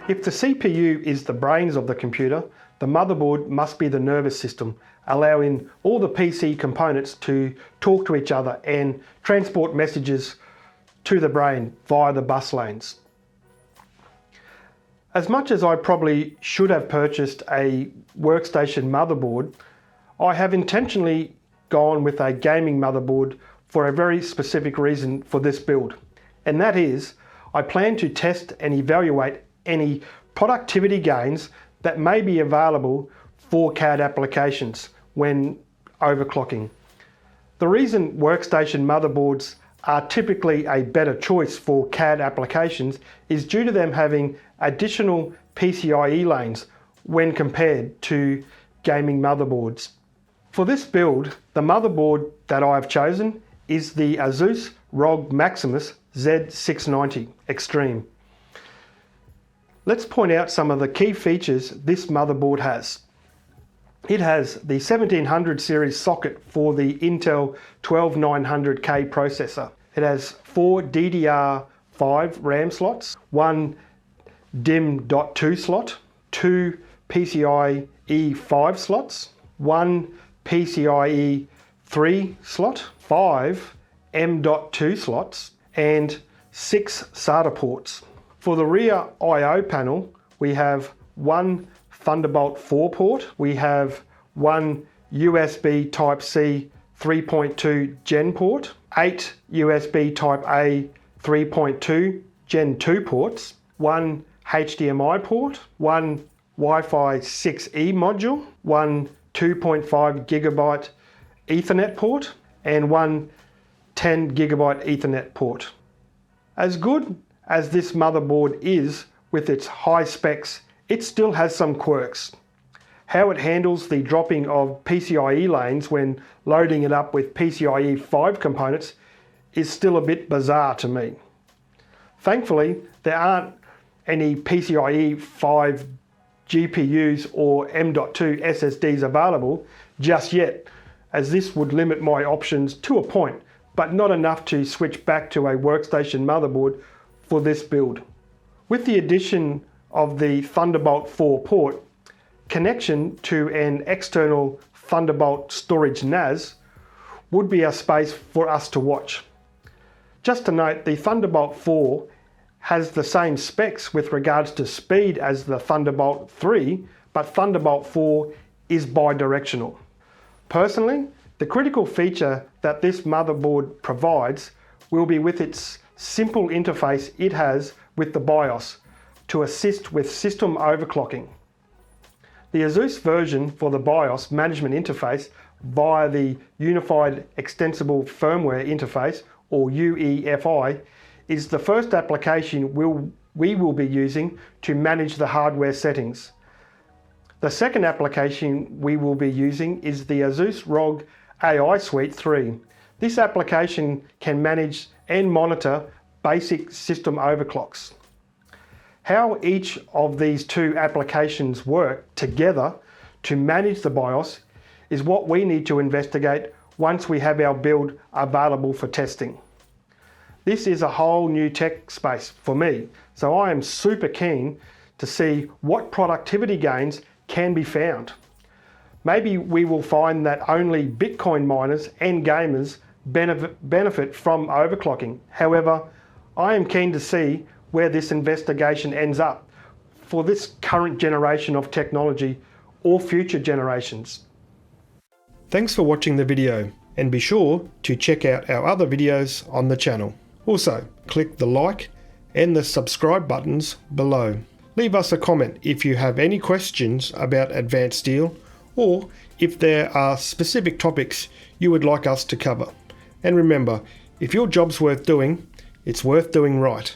If the CPU is the brains of the computer, the motherboard must be the nervous system, allowing all the PC components to talk to each other and transport messages to the brain via the bus lanes. As much as I probably should have purchased a workstation motherboard, I have intentionally gone with a gaming motherboard for a very specific reason for this build. And that is, I plan to test and evaluate any productivity gains that may be available for CAD applications when overclocking. The reason workstation motherboards are typically a better choice for CAD applications is due to them having additional PCIe lanes when compared to gaming motherboards. For this build, the motherboard that I have chosen is the ASUS Maximus Z690 Extreme. Let's point out some of the key features this motherboard has. It has the 1700 series socket for the Intel 12900K processor. It has 4 DDR5 RAM slots, 1 DIMM.2 slot, 2 PCIe 5 slots, 1 PCIe 3 slot, 5 M.2 slots, and 6 SATA ports. For the rear I/O panel, we have 1 Thunderbolt 4 port, we have 1 USB Type-C 3.2 Gen port, 8 USB Type-A 3.2 Gen 2 ports, 1 HDMI port, 1 Wi-Fi 6E module, 1 2.5 gigabyte Ethernet port, and 1 10 gigabyte Ethernet port. As good as this motherboard is with its high specs, it still has some quirks. How it handles the dropping of PCIe lanes when loading it up with PCIe 5 components is still a bit bizarre to me. Thankfully, there aren't any PCIe 5 GPUs or M.2 SSDs available just yet, as this would limit my options to a point, but not enough to switch back to a workstation motherboard for this build. With the addition of the Thunderbolt 4 port, connection to an external Thunderbolt storage NAS would be a space for us to watch. Just to note, the Thunderbolt 4 has the same specs with regards to speed as the Thunderbolt 3, but Thunderbolt 4 is bi-directional. Personally, the critical feature that this motherboard provides will be with its simple interface it has with the BIOS to assist with system overclocking. The ASUS version for the BIOS management interface via the Unified Extensible Firmware Interface, or UEFI, is the first application we will be using to manage the hardware settings. The second application we will be using is the ASUS ROG AI Suite 3. This application can manage and monitor basic system overclocks. How each of these two applications work together to manage the BIOS is what we need to investigate once we have our build available for testing. This is a whole new tech space for me, so I am super keen to see what productivity gains can be found. Maybe we will find that only Bitcoin miners and gamers benefit from overclocking. However, I am keen to see where this investigation ends up for this current generation of technology or future generations. Thanks for watching the video, and be sure to check out our other videos on the channel. Also, click the like and the subscribe buttons below. Leave us a comment if you have any questions about Advanced Steel, or if there are specific topics you would like us to cover. And remember, if your job's worth doing, it's worth doing right.